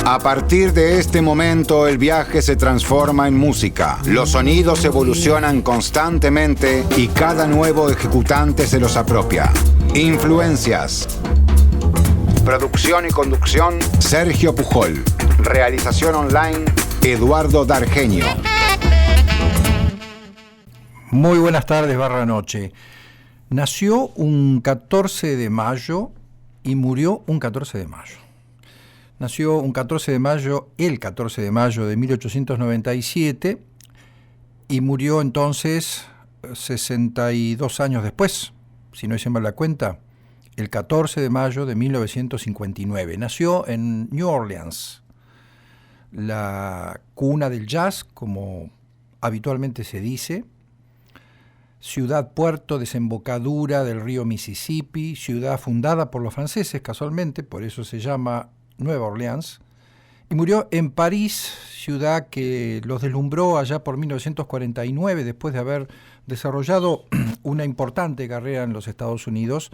A partir de este momento, el viaje se transforma en música. Los sonidos evolucionan constantemente y cada nuevo ejecutante se los apropia. Influencias. Producción y conducción, Sergio Pujol. Realización online, Eduardo Dargenio. Muy buenas tardes, barra noche. Nació un 14 de mayo y murió un 14 de mayo. Nació un 14 de mayo, el 14 de mayo de 1897, y murió entonces 62 años después, si no hice mal la cuenta, el 14 de mayo de 1959. Nació en New Orleans, la cuna del jazz, como habitualmente se dice, ciudad puerto, desembocadura del río Mississippi, ciudad fundada por los franceses casualmente, por eso se llama Nueva Orleans, y murió en París, ciudad que los deslumbró allá por 1949, después de haber desarrollado una importante carrera en los Estados Unidos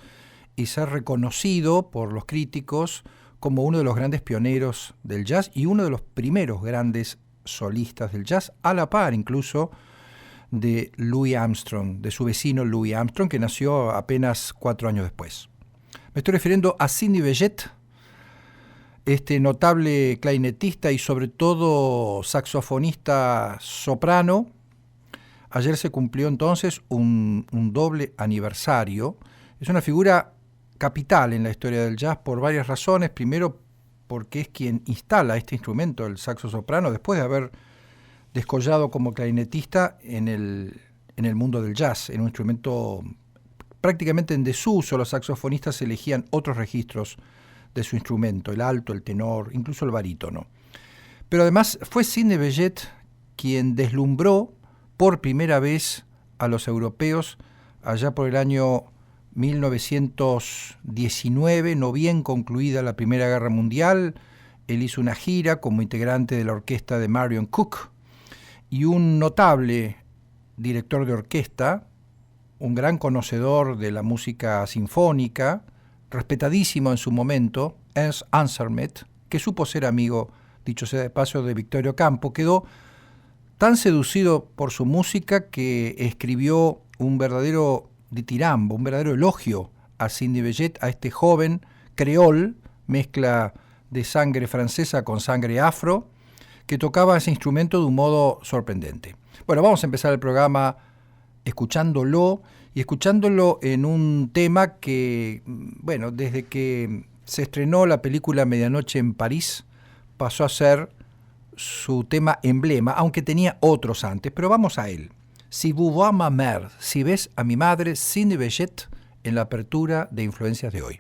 y ser reconocido por los críticos como uno de los grandes pioneros del jazz y uno de los primeros grandes solistas del jazz, a la par incluso de Louis Armstrong, de su vecino Louis Armstrong, que nació apenas 4 años después. Me estoy refiriendo a Sidney Bechet, este notable clarinetista y sobre todo saxofonista soprano. Ayer se cumplió entonces un doble aniversario. Es una figura capital en la historia del jazz por varias razones. Primero, porque es quien instala este instrumento, el saxo soprano, después de haber descollado como clarinetista en el mundo del jazz, en un instrumento prácticamente en desuso. Los saxofonistas elegían otros registros de su instrumento, el alto, el tenor, incluso el barítono. Pero además fue Sidney Bechet quien deslumbró por primera vez a los europeos allá por el año 1919, no bien concluida la Primera Guerra Mundial. Él hizo una gira como integrante de la orquesta de Marion Cook, y un notable director de orquesta, un gran conocedor de la música sinfónica, respetadísimo en su momento, Ernst Ansermet, que supo ser amigo, dicho sea de paso, de Victorio Campo, quedó tan seducido por su música que escribió un verdadero ditirambo, un verdadero elogio a Sidney Bechet, a este joven creol, mezcla de sangre francesa con sangre afro, que tocaba ese instrumento de un modo sorprendente. Bueno, vamos a empezar el programa escuchándolo en un tema que, bueno, desde que se estrenó la película Medianoche en París, pasó a ser su tema emblema, aunque tenía otros antes, pero vamos a él. Si vous vois ma mère, si ves a mi madre, Sidney Bechet, en la apertura de Influencias de hoy.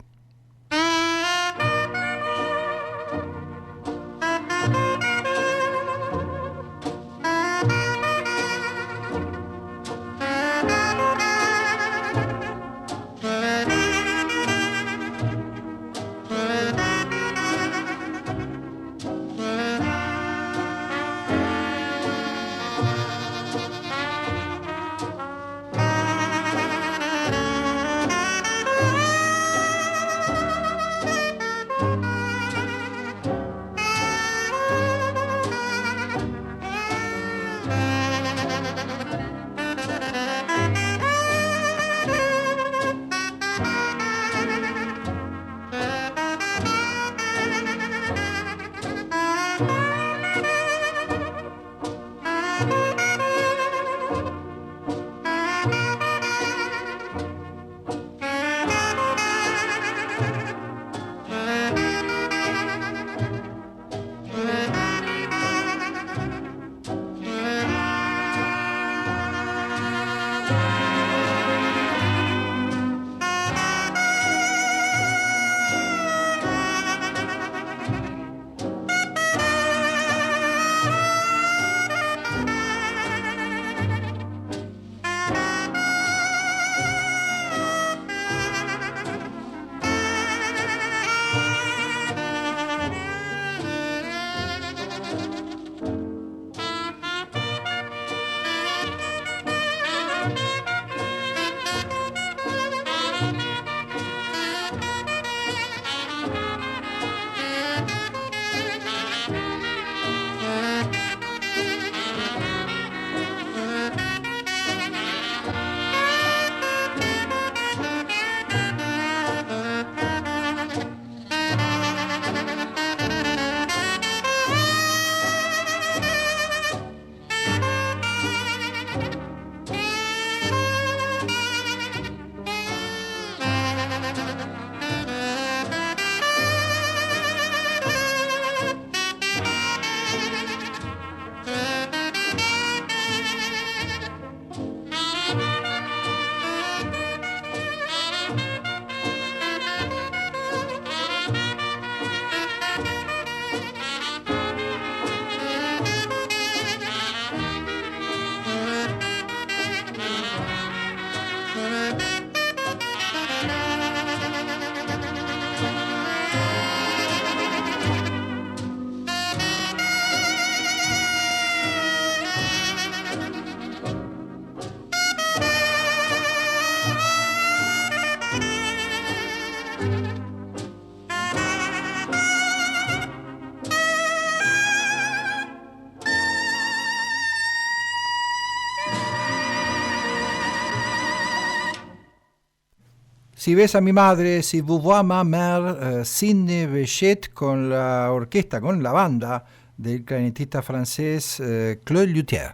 Si ves a mi madre, Si vous voyez ma mère, Sidney Bechet con la orquesta, con la banda del clarinetista francés Claude Luthier.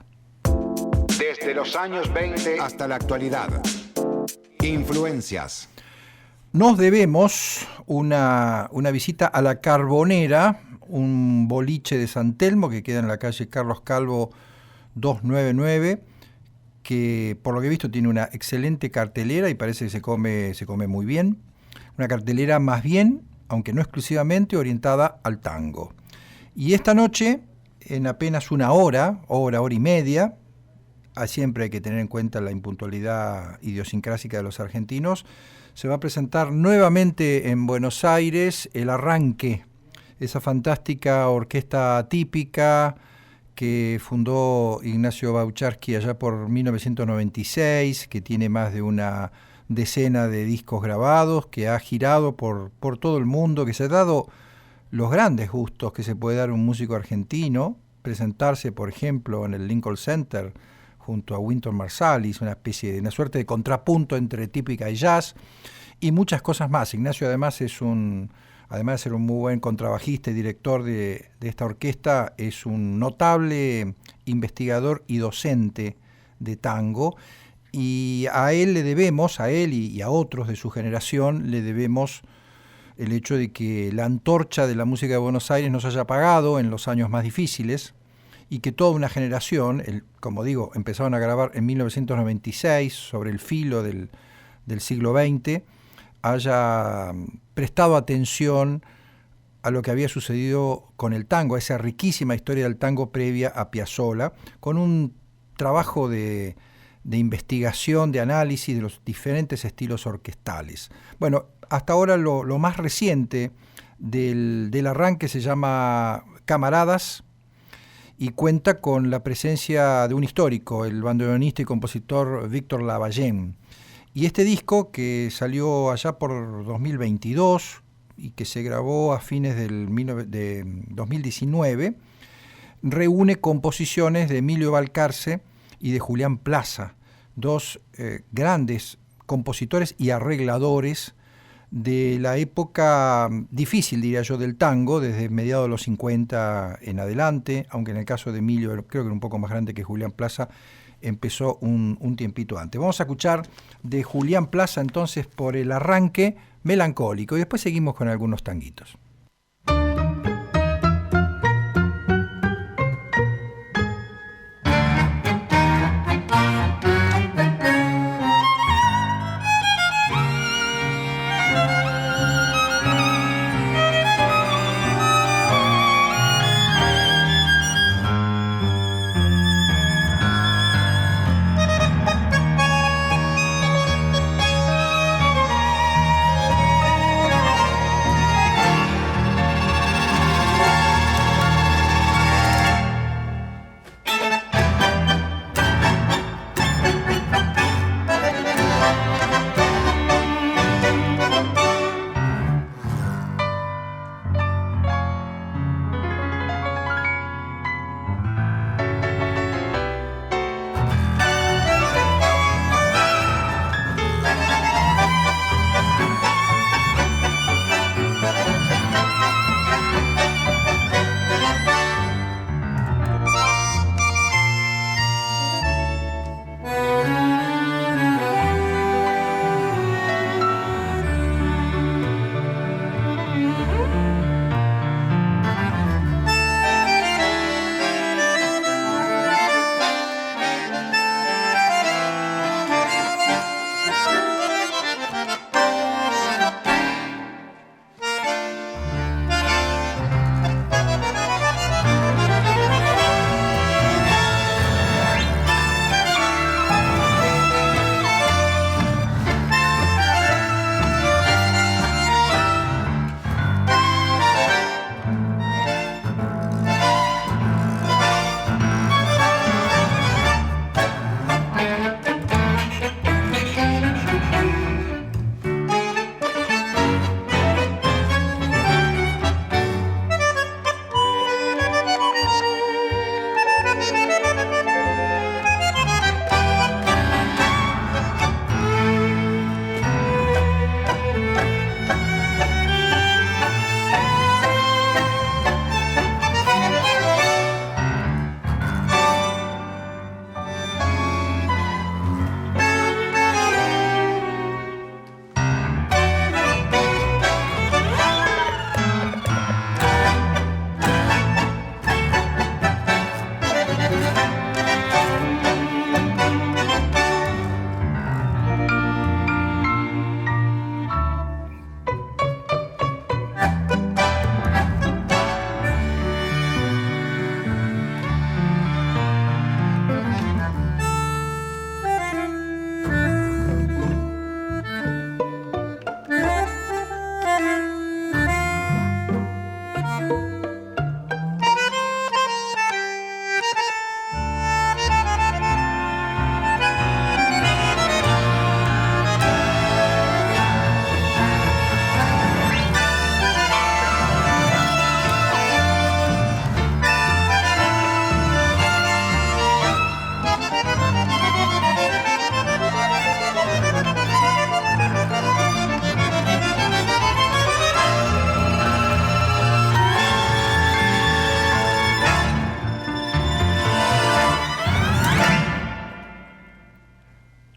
Desde los años 20 hasta la actualidad. Influencias. Nos debemos una visita a La Carbonera, un boliche de San Telmo que queda en la calle Carlos Calvo 299, que por lo que he visto tiene una excelente cartelera y parece que se come muy bien. Una cartelera más bien, aunque no exclusivamente, orientada al tango. Y esta noche, en apenas una hora y media, siempre hay que tener en cuenta la impuntualidad idiosincrásica de los argentinos, se va a presentar nuevamente en Buenos Aires El Arranque, esa fantástica orquesta típica que fundó Ignacio Baucharski allá por 1996, que tiene más de una decena de discos grabados, que ha girado por todo el mundo, que se ha dado los grandes gustos que se puede dar un músico argentino, presentarse, por ejemplo, en el Lincoln Center junto a Wynton Marsalis, una suerte de contrapunto entre típica y jazz, y muchas cosas más. Ignacio además de ser un muy buen contrabajista y director de esta orquesta, es un notable investigador y docente de tango, y a él y a otros de su generación, le debemos el hecho de que la antorcha de la música de Buenos Aires no se haya apagado en los años más difíciles, y que toda una generación, como digo, empezaron a grabar en 1996, sobre el filo del siglo XX, haya prestado atención a lo que había sucedido con el tango, a esa riquísima historia del tango previa a Piazzolla, con un trabajo de investigación, de análisis de los diferentes estilos orquestales. Bueno, hasta ahora lo más reciente del arranque se llama Camaradas, y cuenta con la presencia de un histórico, el bandoneonista y compositor Víctor Lavallén. Y este disco, que salió allá por 2022 y que se grabó a fines de 2019, reúne composiciones de Emilio Valcarce y de Julián Plaza, dos grandes compositores y arregladores de la época difícil, diría yo, del tango, desde mediados de los 50 en adelante, aunque en el caso de Emilio, creo que era un poco más grande que Julián Plaza, empezó un tiempito antes. Vamos a escuchar de Julián Plaza entonces por El Arranque, Melancólico, y después seguimos con algunos tanguitos.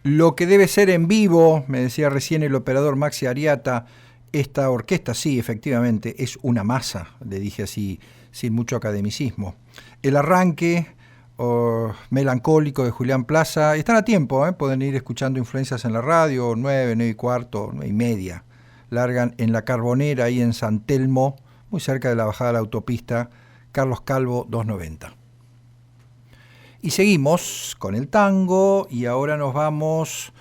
Lo que debe ser en vivo, me decía recién el operador Maxi Ariata, esta orquesta sí, efectivamente, es una masa, le dije así, sin mucho academicismo. El arranque melancólico de Julián Plaza, están a tiempo, pueden ir escuchando influencias en la radio, 9, 9 y cuarto, 9 y media. Largan en La Carbonera, ahí en San Telmo, muy cerca de la bajada de la autopista, Carlos Calvo 290. Y seguimos con el tango y ahora nos vamos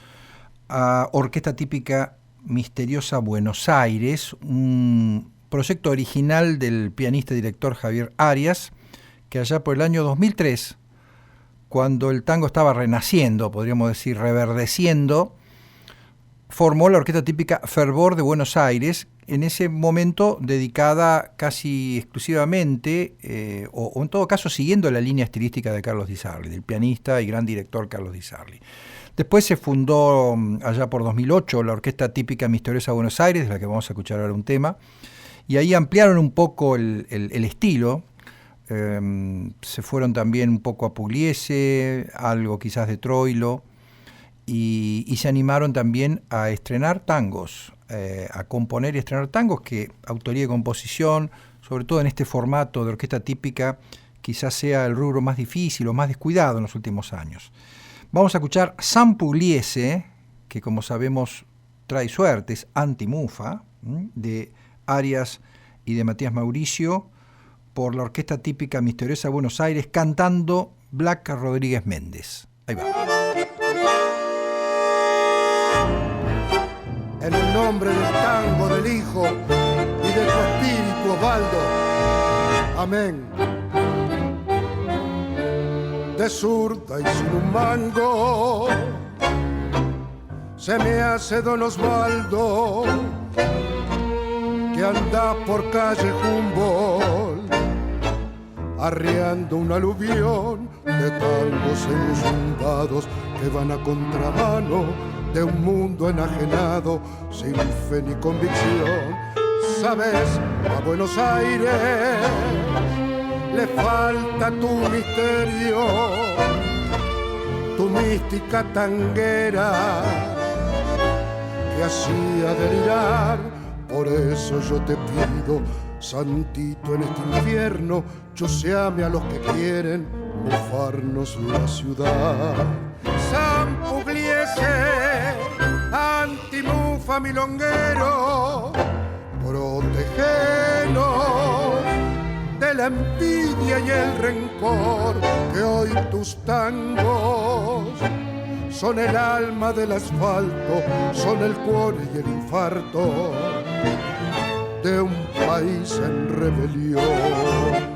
a Orquesta Típica Misteriosa Buenos Aires, un proyecto original del pianista y director Javier Arias, que allá por el año 2003, cuando el tango estaba renaciendo, podríamos decir reverdeciendo, formó la Orquesta Típica Fervor de Buenos Aires, en ese momento dedicada casi exclusivamente, o en todo caso siguiendo la línea estilística de Carlos Di Sarli, del pianista y gran director Carlos Di Sarli. Después se fundó allá por 2008 la Orquesta Típica Misteriosa Buenos Aires, de la que vamos a escuchar ahora un tema, y ahí ampliaron un poco el estilo. Se fueron también un poco a Pugliese, algo quizás de Troilo, y se animaron también a estrenar tangos, a componer y estrenar tangos que autoría y composición, sobre todo en este formato de orquesta típica, quizás sea el rubro más difícil o más descuidado en los últimos años. Vamos a escuchar San Pugliese, que como sabemos trae suerte, es Antimufa, de Arias y de Matías Mauricio, por la Orquesta Típica Misteriosa Buenos Aires, cantando Black Rodríguez Méndez. Ahí va. En el nombre del tango, del Hijo y de tu espíritu, Osvaldo. Amén. De zurda y sin un mango se me hace don Osvaldo, que anda por calle Humboldt arriando un aluvión de tangos enchumbados que van a contramano de un mundo enajenado sin fe ni convicción. Sabes, a Buenos Aires le falta tu misterio, tu mística tanguera que hacía delirar. Por eso yo te pido, santito, en este infierno, yo se ame a los que quieren mofarnos la ciudad. San Pugliese, Antimufa milonguero, protegenos de la envidia y el rencor, que hoy tus tangos son el alma del asfalto, son el cuore y el infarto de un país en rebelión.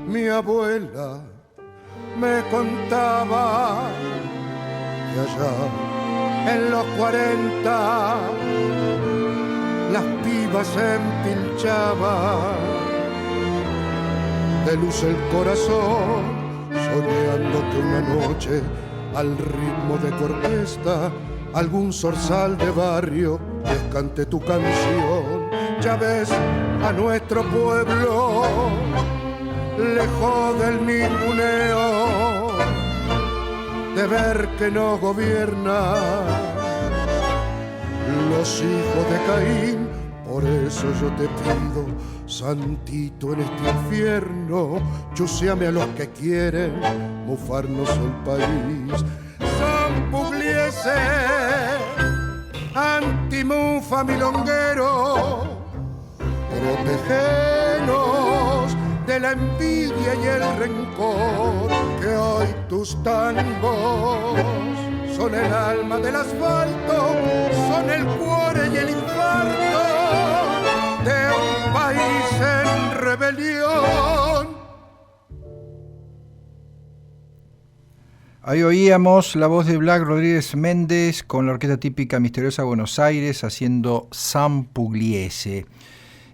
Mi abuela me contaba que allá en los 40 las pibas se empilchaban de luz el corazón, soñando que una noche al ritmo de tu orquesta algún zorzal de barrio les cante tu canción. Ya ves a nuestro pueblo lejos del ninguneo de ver que no gobierna los hijos de Caín. Por eso yo te pido, santito, en este infierno, chúseame a los que quieren mofarnos el país. San Pugliese, Antimufa milonguero, protegenos de la envidia y el rencor, que hoy tus tangos son el alma del asfalto, son el cuore y el infarto de un país en rebelión. Ahí oíamos la voz de Black Rodríguez Méndez con la Orquesta Típica Misteriosa Buenos Aires haciendo San Pugliese.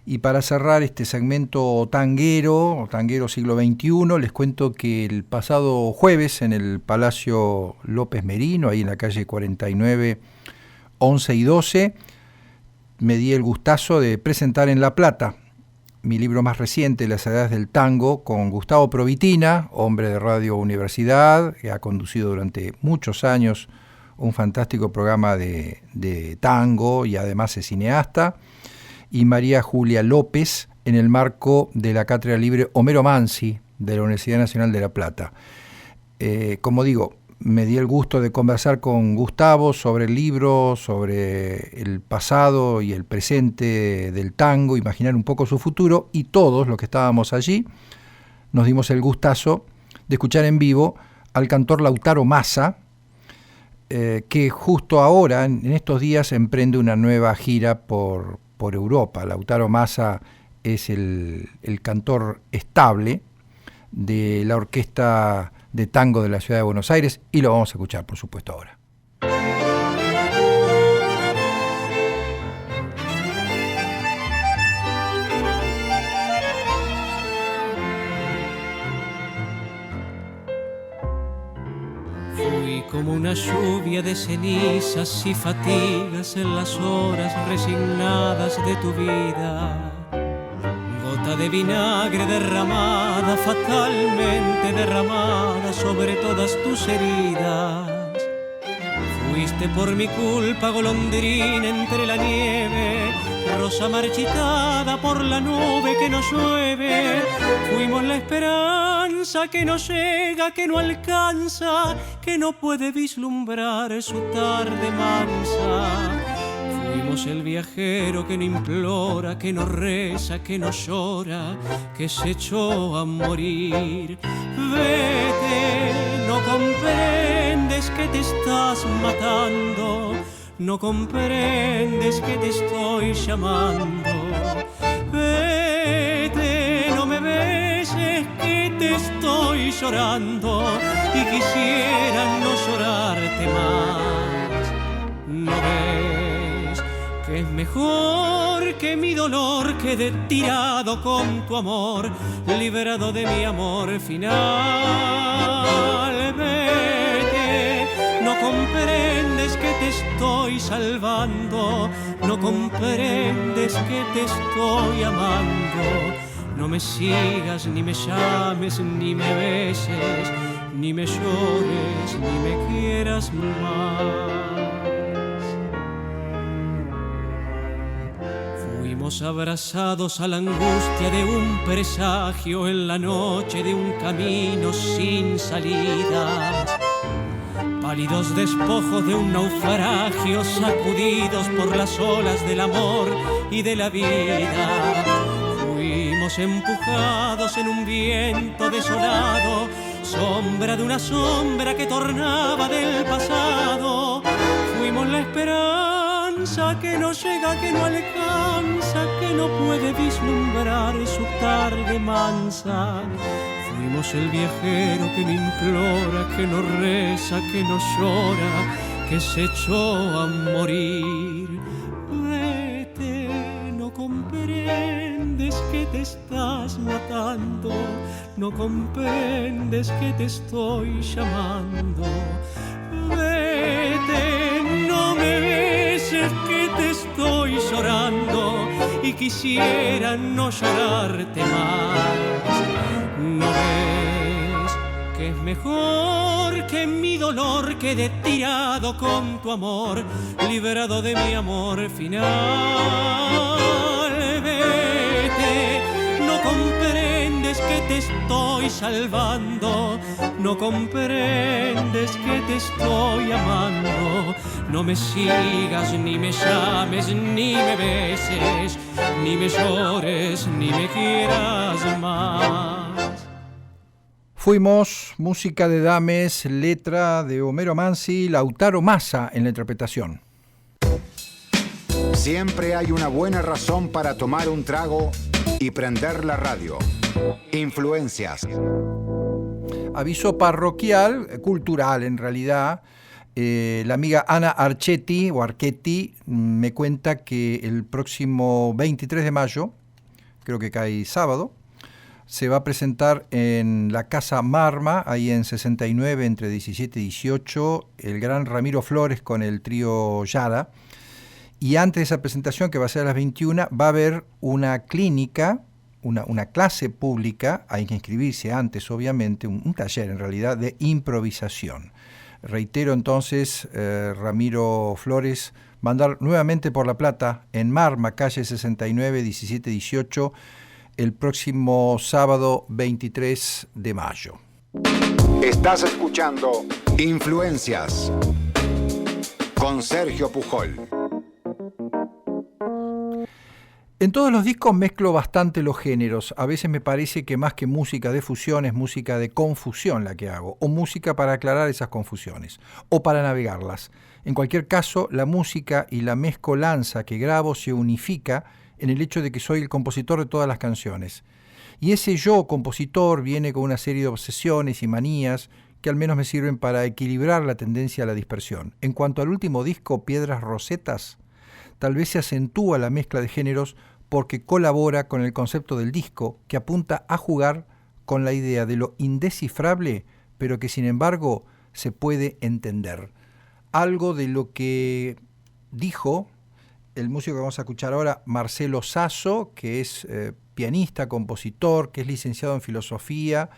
Y para cerrar este segmento tanguero siglo XXI, les cuento que el pasado jueves en el Palacio López Merino, ahí en la calle 49, 11 y 12, me di el gustazo de presentar en La Plata mi libro más reciente, Las Edades del Tango, con Gustavo Provitina, hombre de Radio Universidad, que ha conducido durante muchos años un fantástico programa de tango y además es cineasta, y María Julia López, en el marco de la Cátedra Libre Homero Mansi de la Universidad Nacional de La Plata. Como digo, me di el gusto de conversar con Gustavo sobre el libro, sobre el pasado y el presente del tango, imaginar un poco su futuro, y todos los que estábamos allí nos dimos el gustazo de escuchar en vivo al cantor Lautaro Massa, que justo ahora, en estos días, emprende una nueva gira por Europa. Lautaro Massa es el cantor estable de la Orquesta de Tango de la Ciudad de Buenos Aires, y lo vamos a escuchar, por supuesto, ahora. Fui como una lluvia de cenizas y fatigas en las horas resignadas de tu vida. Gota de vinagre derramada, fatalmente derramada sobre todas tus heridas. Fuiste por mi culpa golondrina entre la nieve, rosa marchitada por la nube que no llueve. Fuimos la esperanza que no llega, que no alcanza, que no puede vislumbrar su tarde mansa. Fuimos el viajero que no implora, que no reza, que no llora, que se echó a morir. Vete, no comprendes que te estás matando, no comprendes que te estoy llamando. Vete, no me beses que te estoy llorando y quisiera no llorarte más. No ves que es mejor que mi dolor quede tirado con tu amor, liberado de mi amor final. Vete, no comprendes que te estoy salvando, no comprendes que te estoy amando. No me sigas, ni me llames, ni me beses, ni me llores, ni me quieras más. Fuimos abrazados a la angustia de un presagio en la noche de un camino sin salida. Pálidos despojos de un naufragio sacudidos por las olas del amor y de la vida. Fuimos empujados en un viento desolado, sombra de una sombra que tornaba del pasado. Fuimos la esperanza que no llega, que no alcanza, que no puede vislumbrar su tarde mansa. Fuimos el viajero que no implora, que no reza, que no llora, que se echó a morir. Vete, no comprendes que te estás matando, no comprendes que te estoy llamando. Vete, no me beses que te estoy llorando y quisiera no llorarte más. ¿No ves que es mejor que mi dolor quede tirado con tu amor, liberado de mi amor final? Vete, no comprendes que te estoy salvando, no comprendes que te estoy amando. No me sigas, ni me llames, ni me beses, ni me llores, ni me quieras más. Fuimos, música de Dames, letra de Homero Mansi, Lautaro Massa en la interpretación. Siempre hay una buena razón para tomar un trago y prender la radio. Influencias. Aviso parroquial, cultural en realidad. La amiga Ana Archetti me cuenta que el próximo 23 de mayo, creo que cae sábado, se va a presentar en la Casa Marma, ahí en 69, entre 17 y 18, el gran Ramiro Flores con el trío Yara. Y antes de esa presentación, que va a ser a las 21, va a haber una clínica, una clase pública, hay que inscribirse antes, obviamente, un taller en realidad de improvisación. Reitero entonces, Ramiro Flores va a andar nuevamente por La Plata, en Marma, calle 69, 1718, el próximo sábado 23 de mayo. Estás escuchando Influencias con Sergio Pujol. En todos los discos mezclo bastante los géneros. A veces me parece que más que música de fusión es música de confusión la que hago, o música para aclarar esas confusiones, o para navegarlas. En cualquier caso, la música y la mezcolanza que grabo se unifica en el hecho de que soy el compositor de todas las canciones. Y ese yo compositor viene con una serie de obsesiones y manías que al menos me sirven para equilibrar la tendencia a la dispersión. En cuanto al último disco, Piedras Rosetas, tal vez se acentúa la mezcla de géneros porque colabora con el concepto del disco, que apunta a jugar con la idea de lo indescifrable, pero que sin embargo se puede entender. Algo de lo que dijo el músico que vamos a escuchar ahora, Marcelo Sasso, que es pianista, compositor, que es licenciado en filosofía,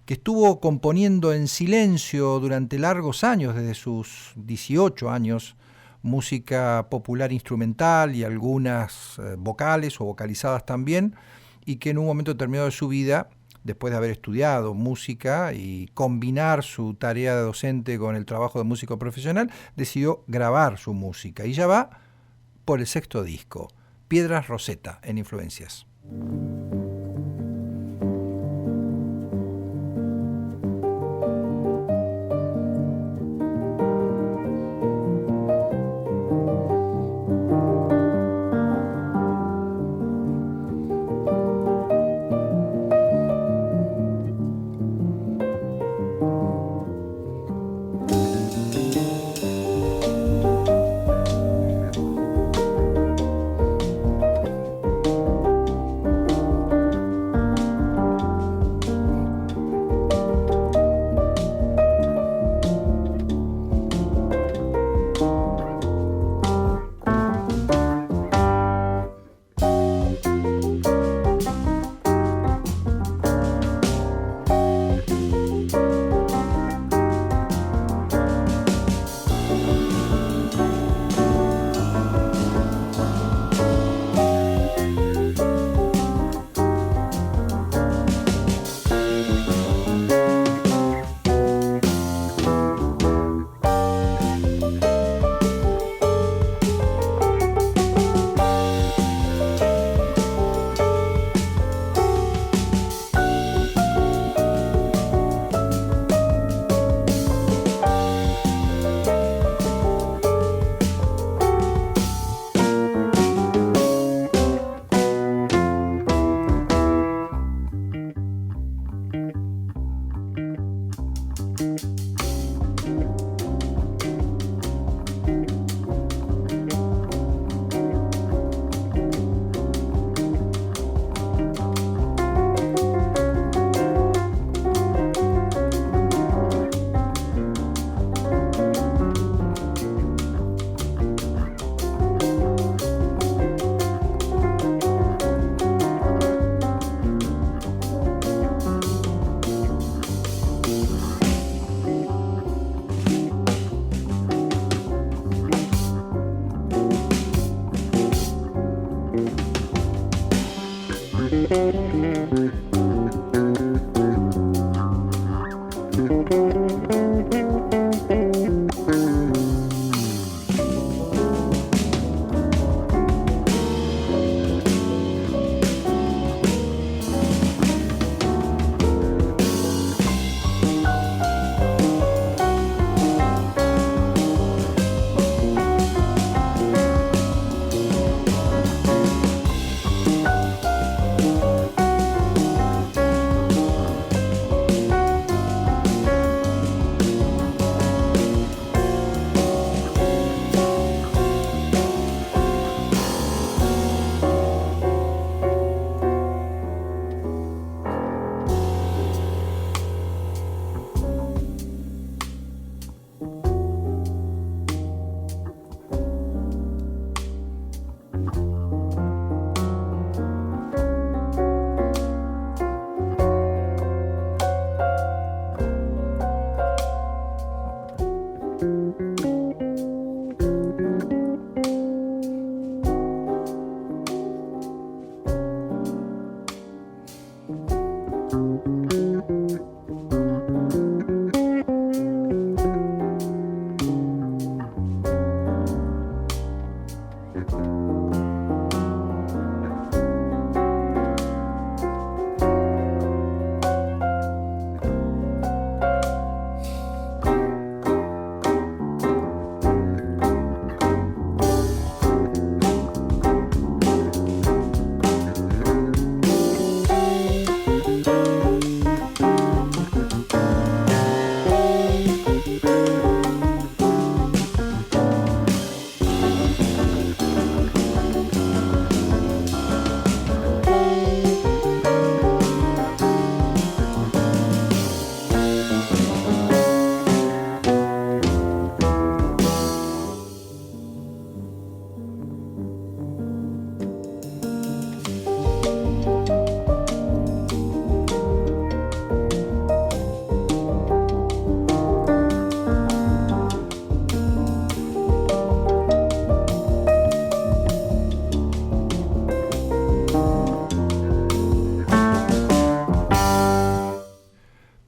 que estuvo componiendo en silencio durante largos años, desde sus 18 años, música popular instrumental y algunas vocales o vocalizadas también, y que en un momento determinado de su vida, después de haber estudiado música y combinar su tarea de docente con el trabajo de músico profesional, decidió grabar su música. Y ya va por el 6º disco, Piedras Roseta, en Influencias.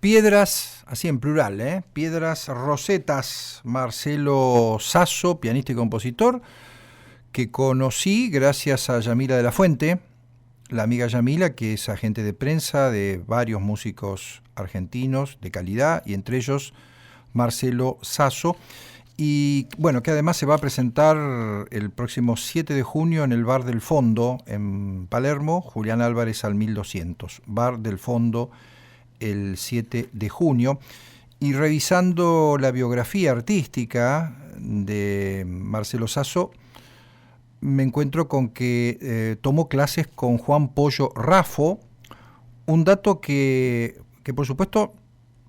Piedras, así en plural, Piedras Rosetas, Marcelo Sasso, pianista y compositor, que conocí gracias a Yamila de la Fuente, la amiga Yamila, que es agente de prensa de varios músicos argentinos de calidad, y entre ellos Marcelo Sasso, y bueno, que además se va a presentar el próximo 7 de junio en el Bar del Fondo, en Palermo, Julián Álvarez al 1200, Bar del Fondo, el 7 de junio. Y revisando la biografía artística de Marcelo Sasso, me encuentro con que tomó clases con Juan Pollo Raffo, un dato que por supuesto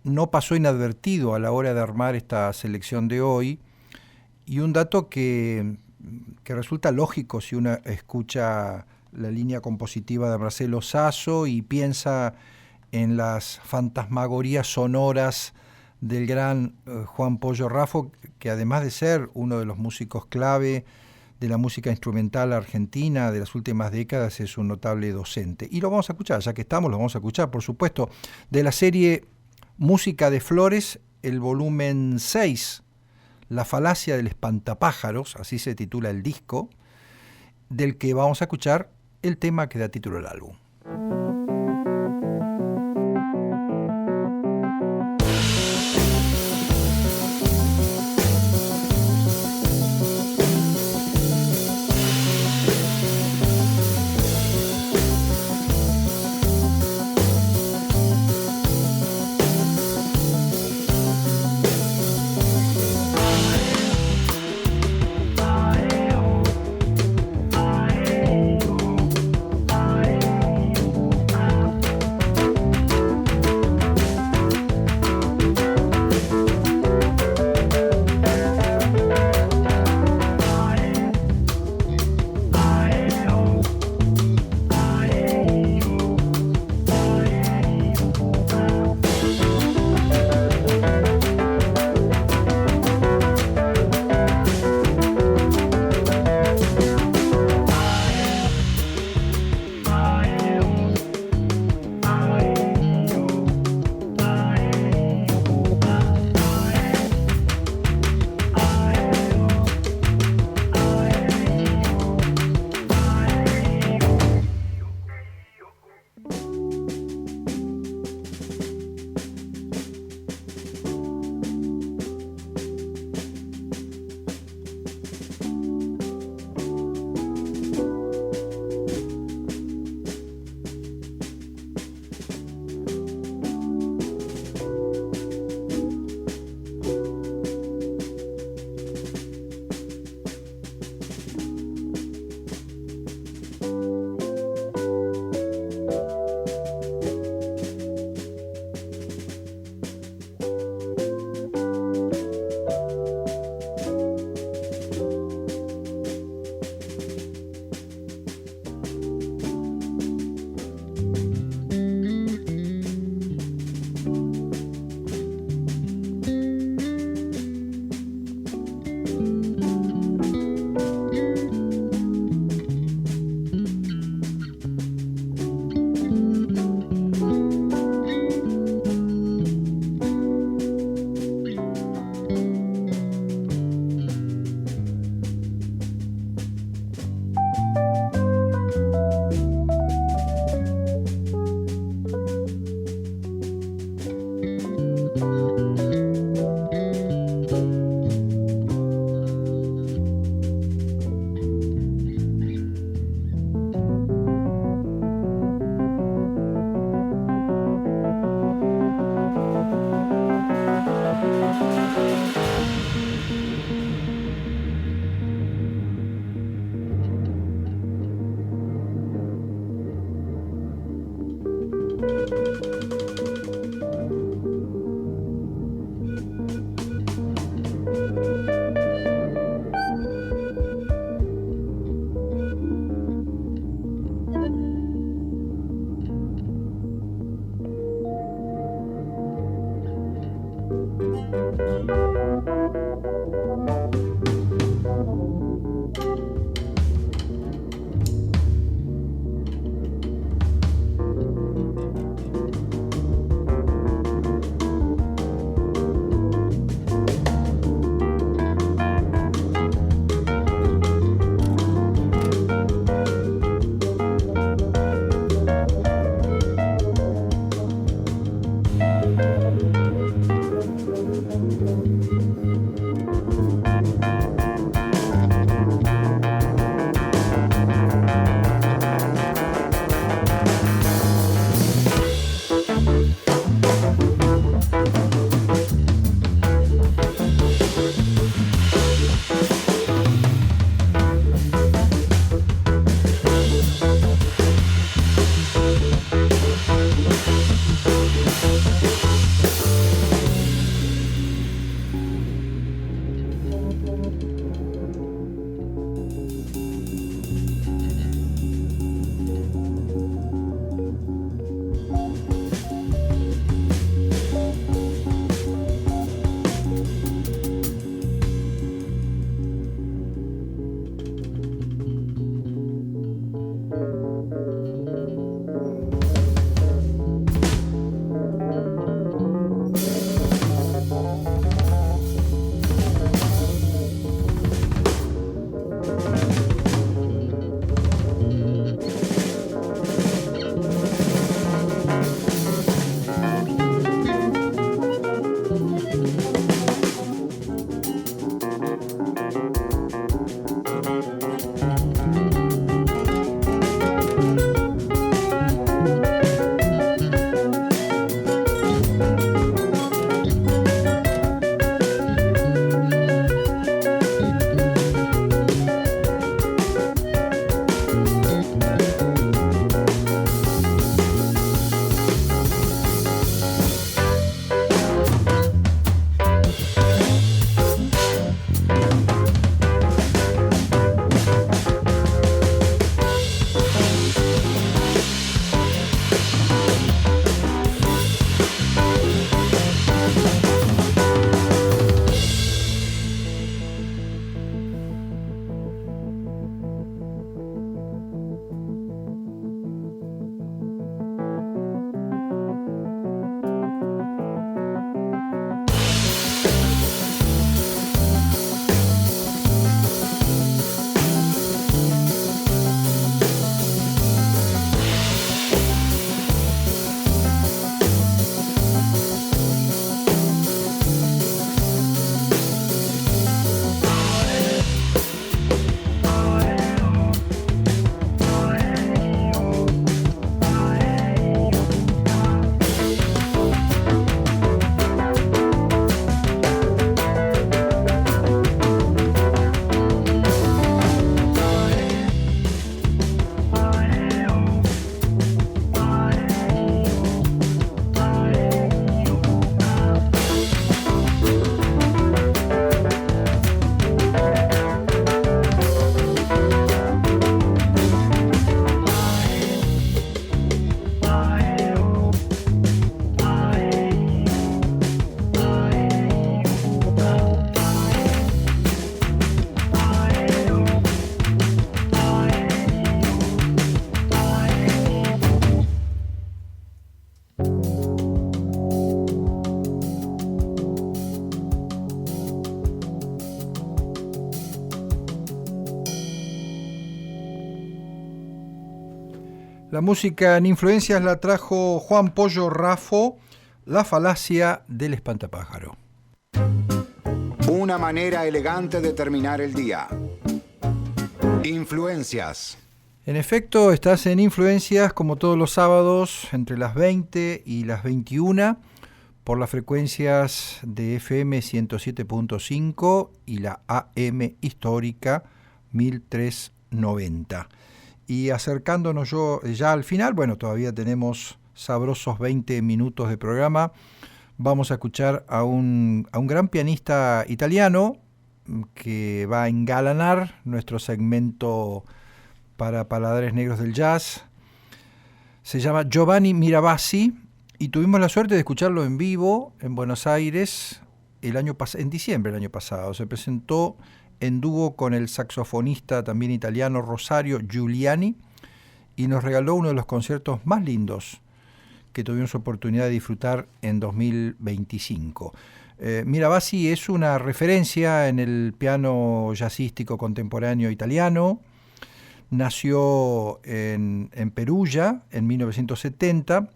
no pasó inadvertido a la hora de armar esta selección de hoy, y un dato que resulta lógico si uno escucha la línea compositiva de Marcelo Sasso y piensa en las fantasmagorías sonoras del gran Juan Pollo Raffo, que además de ser uno de los músicos clave de la música instrumental argentina de las últimas décadas, es un notable docente. Y lo vamos a escuchar, ya que estamos, lo vamos a escuchar, por supuesto, de la serie Música de Flores, el volumen 6, La falacia del espantapájaros, así se titula el disco, del que vamos a escuchar el tema que da título al álbum. La música en Influencias la trajo Juan Pollo Raffo, La falacia del espantapájaro. Una manera elegante de terminar el día. Influencias. En efecto, estás en Influencias como todos los sábados entre las 20 y las 21 por las frecuencias de FM 107.5 y la AM histórica 1390. Y acercándonos ya al final, bueno, todavía tenemos sabrosos 20 minutos de programa. Vamos a escuchar a un gran pianista italiano que va a engalanar nuestro segmento para Paladares Negros del Jazz. Se llama Giovanni Mirabassi y tuvimos la suerte de escucharlo en vivo en Buenos Aires en diciembre del año pasado. Se presentó en dúo con el saxofonista también italiano Rosario Giuliani y nos regaló uno de los conciertos más lindos que tuvimos oportunidad de disfrutar en 2025. Mirabassi es una referencia en el piano jazzístico contemporáneo italiano. Nació en Perugia en 1970,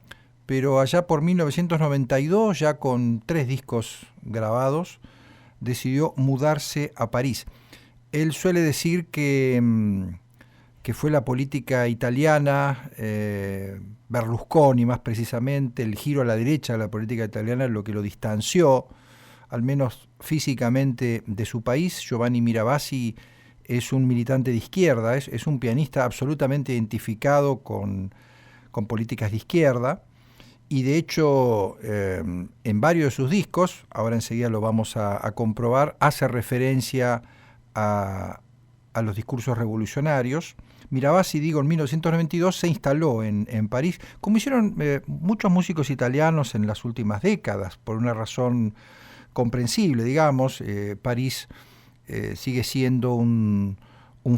pero allá por 1992, ya con 3 discos grabados, decidió mudarse a París. Él suele decir que fue la política italiana, Berlusconi más precisamente, el giro a la derecha de la política italiana, lo que lo distanció, al menos físicamente, de su país. Giovanni Mirabassi es un militante de izquierda, es un pianista absolutamente identificado con políticas de izquierda, y de hecho en varios de sus discos, ahora enseguida lo vamos a comprobar, hace referencia a los discursos revolucionarios. Mirabassi, en 1992 se instaló en París, como hicieron muchos músicos italianos en las últimas décadas, por una razón comprensible, digamos. París sigue siendo un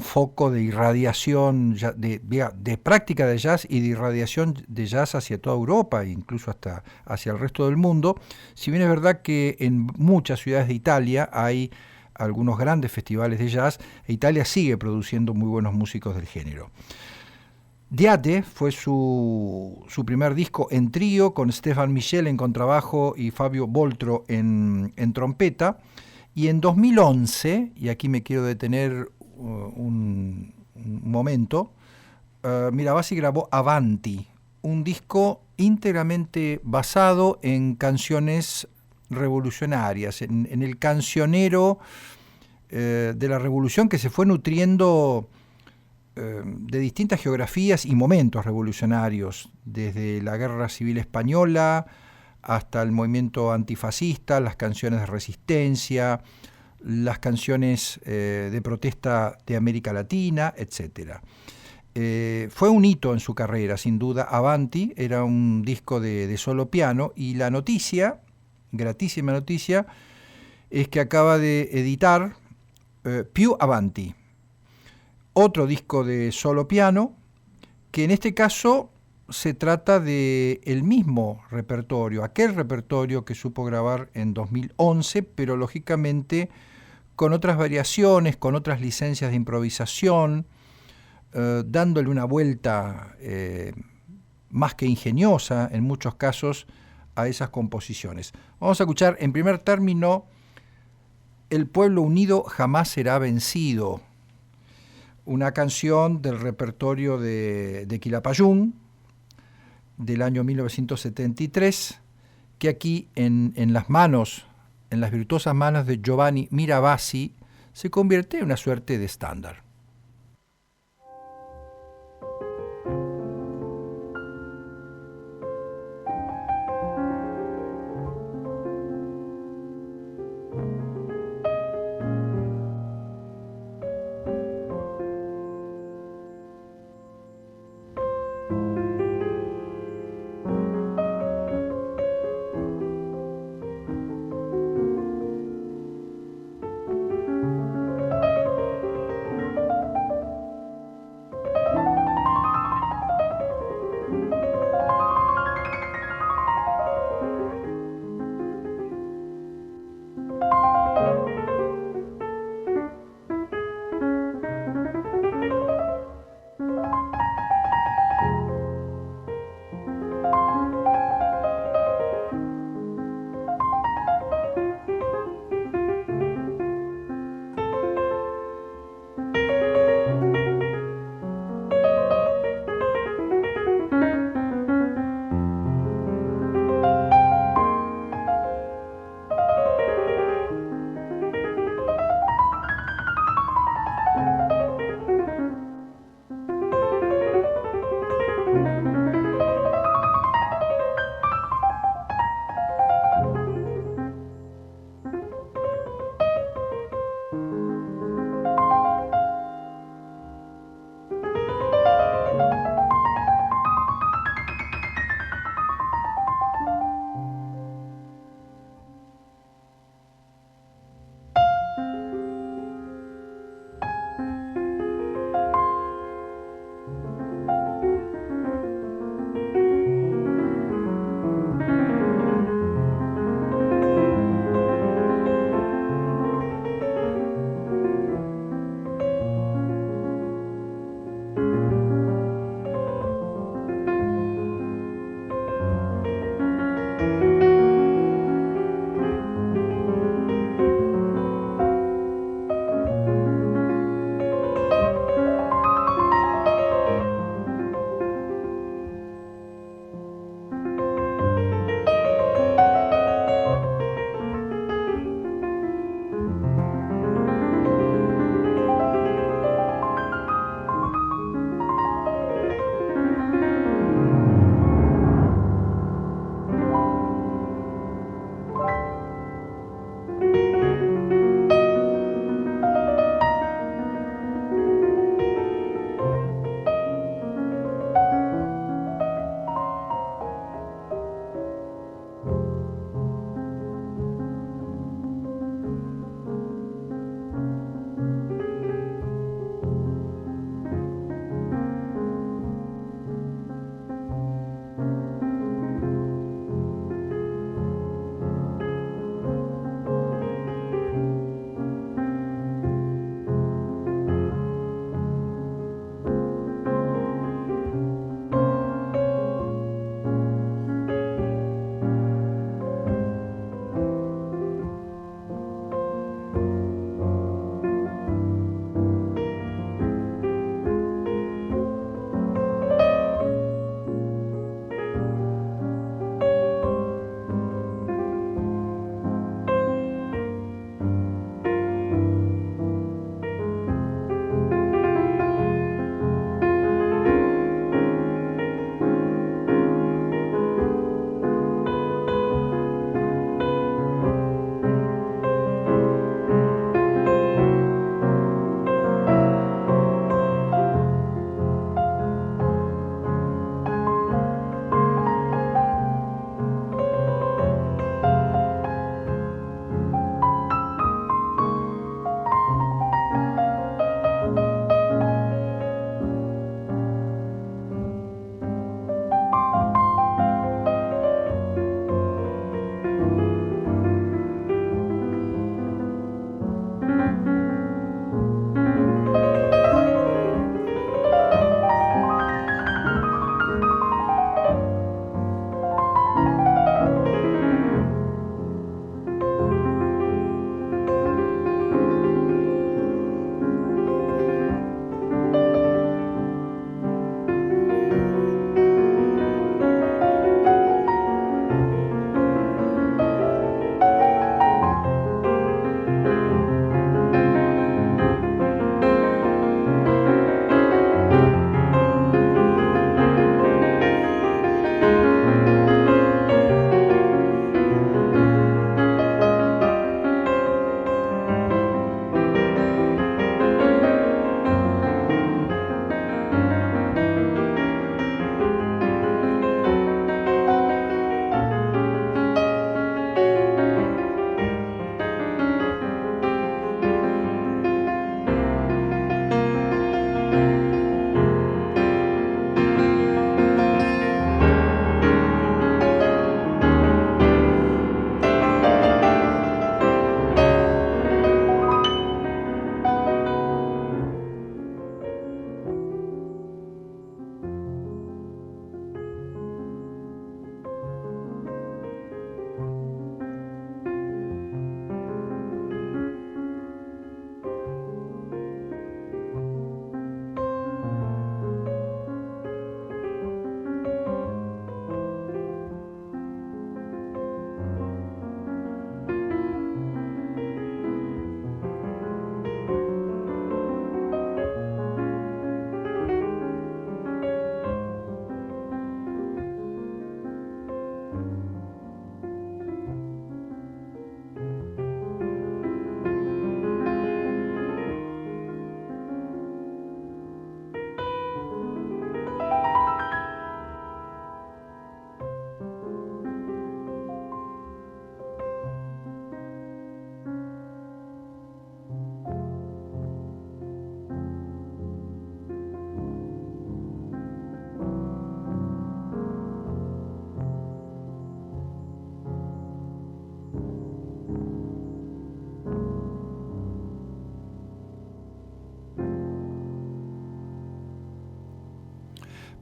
foco de irradiación, de práctica de jazz y de irradiación de jazz hacia toda Europa e incluso hasta hacia el resto del mundo. Si bien es verdad que en muchas ciudades de Italia hay algunos grandes festivales de jazz, Italia sigue produciendo muy buenos músicos del género. Diade fue su primer disco en trío, con Stéphane Michel en contrabajo y Fabio Boltro en trompeta. Y en 2011, y aquí me quiero detener un momento, Mirabassi grabó Avanti, un disco íntegramente basado en canciones revolucionarias, en el cancionero de la revolución que se fue nutriendo de distintas geografías y momentos revolucionarios, desde la Guerra Civil Española hasta el movimiento antifascista, las canciones de resistencia, las canciones de protesta de América Latina, etc. Fue un hito en su carrera, sin duda. Avanti era un disco de solo piano, y la noticia, gratísima noticia, es que acaba de editar Più Avanti, otro disco de solo piano, que en este caso se trata del mismo repertorio, aquel repertorio que supo grabar en 2011, pero lógicamente con otras variaciones, con otras licencias de improvisación, dándole una vuelta más que ingeniosa en muchos casos a esas composiciones. Vamos a escuchar en primer término El pueblo unido jamás será vencido, una canción del repertorio de Quilapayún del año 1973, que aquí en las virtuosas manos de Giovanni Mirabassi, se convierte en una suerte de estándar.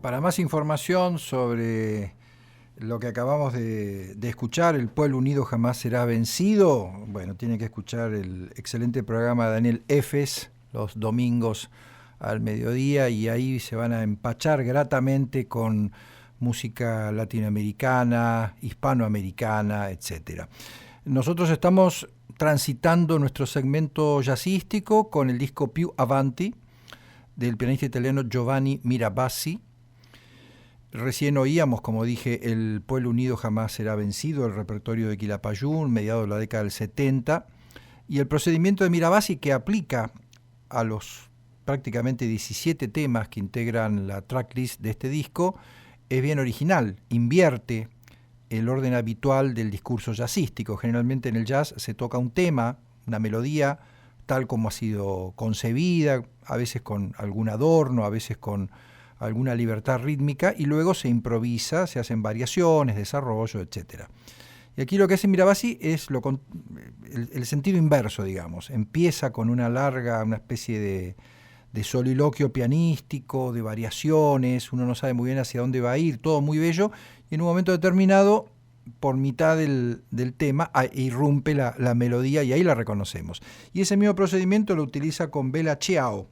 Para más información sobre lo que acabamos de escuchar, El pueblo unido jamás será vencido, bueno, tiene que escuchar el excelente programa de Daniel Efes los domingos al mediodía, y ahí se van a empachar gratamente con música latinoamericana, hispanoamericana, etc. Nosotros estamos transitando nuestro segmento jazzístico con el disco Più Avanti del pianista italiano Giovanni Mirabassi. Recién oíamos, como dije, El pueblo unido jamás será vencido, el repertorio de Quilapayún, mediados de la década del 70, y el procedimiento de Mirabassi, que aplica a los prácticamente 17 temas que integran la tracklist de este disco, es bien original, invierte el orden habitual del discurso jazzístico. Generalmente en el jazz se toca un tema, una melodía, tal como ha sido concebida, a veces con algún adorno, a veces con alguna libertad rítmica, y luego se improvisa, se hacen variaciones, desarrollo, etc. Y aquí lo que hace Mirabassi es el sentido inverso, digamos. Empieza con una especie de soliloquio pianístico, de variaciones, uno no sabe muy bien hacia dónde va a ir, todo muy bello, y en un momento determinado, por mitad del tema, irrumpe la melodía y ahí la reconocemos. Y ese mismo procedimiento lo utiliza con Bella Ciao,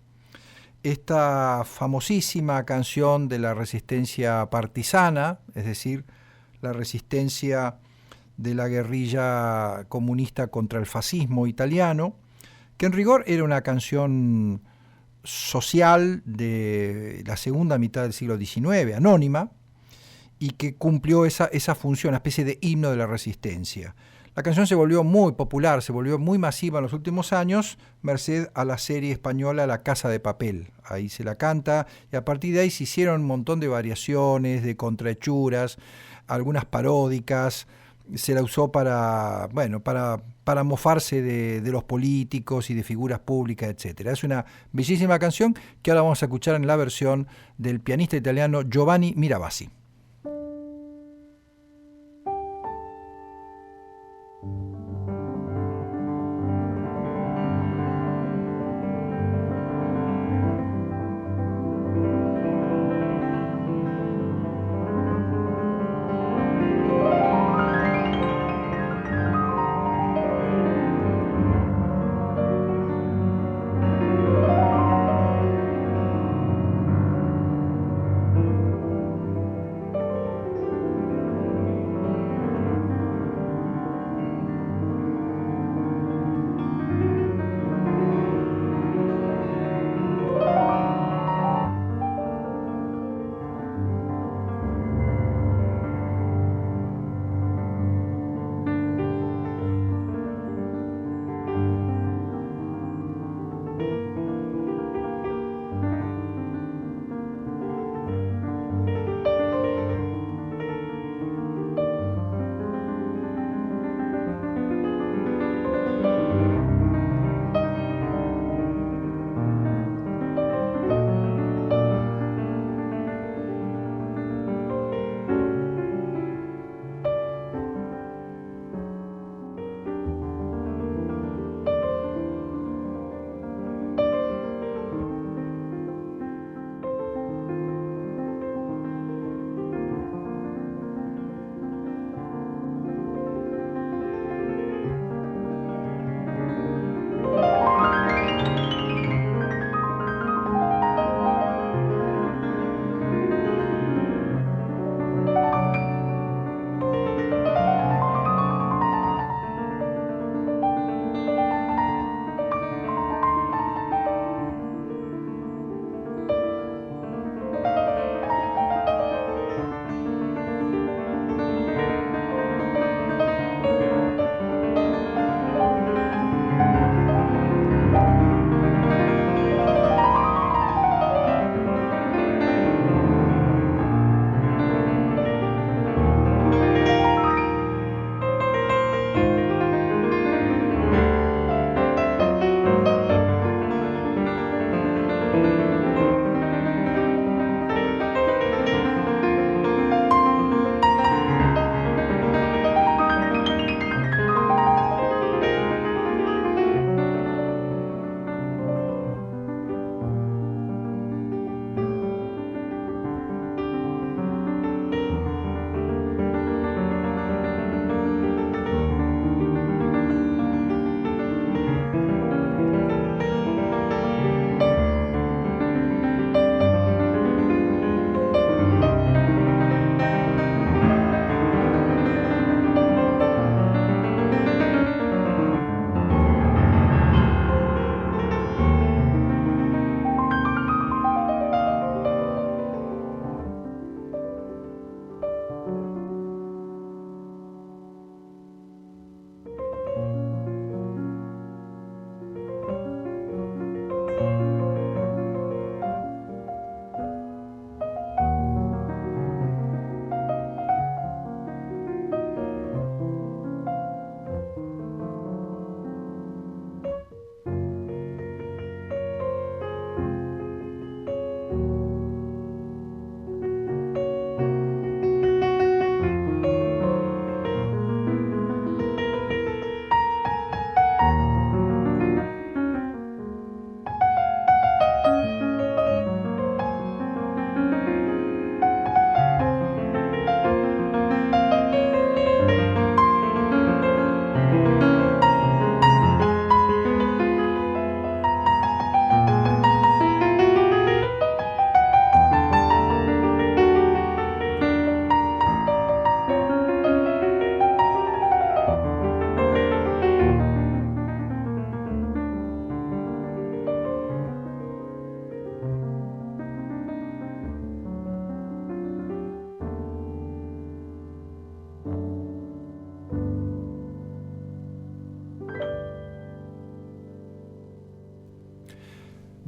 esta famosísima canción de la resistencia partisana, es decir, la resistencia de la guerrilla comunista contra el fascismo italiano, que en rigor era una canción social de la segunda mitad del siglo XIX, anónima, y que cumplió esa función, una especie de himno de la resistencia. La canción se volvió muy popular, se volvió muy masiva en los últimos años, merced a la serie española La Casa de Papel. Ahí se la canta, y a partir de ahí se hicieron un montón de variaciones, de contrahechuras, algunas paródicas. Se la usó para mofarse de los políticos y de figuras públicas, etc. Es una bellísima canción que ahora vamos a escuchar en la versión del pianista italiano Giovanni Mirabassi.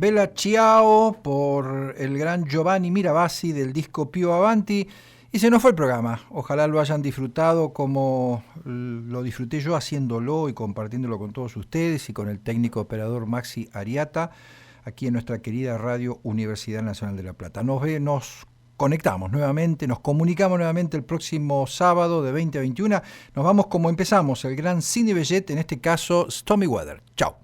Bella Ciao por el gran Giovanni Mirabassi del disco Pio Avanti. Y se nos fue el programa. Ojalá lo hayan disfrutado como lo disfruté yo haciéndolo y compartiéndolo con todos ustedes y con el técnico operador Maxi Ariata, aquí en nuestra querida radio Universidad Nacional de La Plata. Nos conectamos nuevamente, nos comunicamos nuevamente el próximo sábado de 20 a 21. Nos vamos como empezamos, el gran Sidney Bechet, en este caso Stormy Weather. Chao.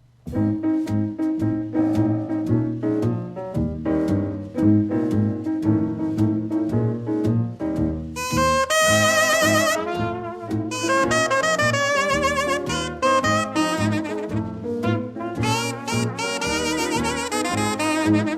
Thank you.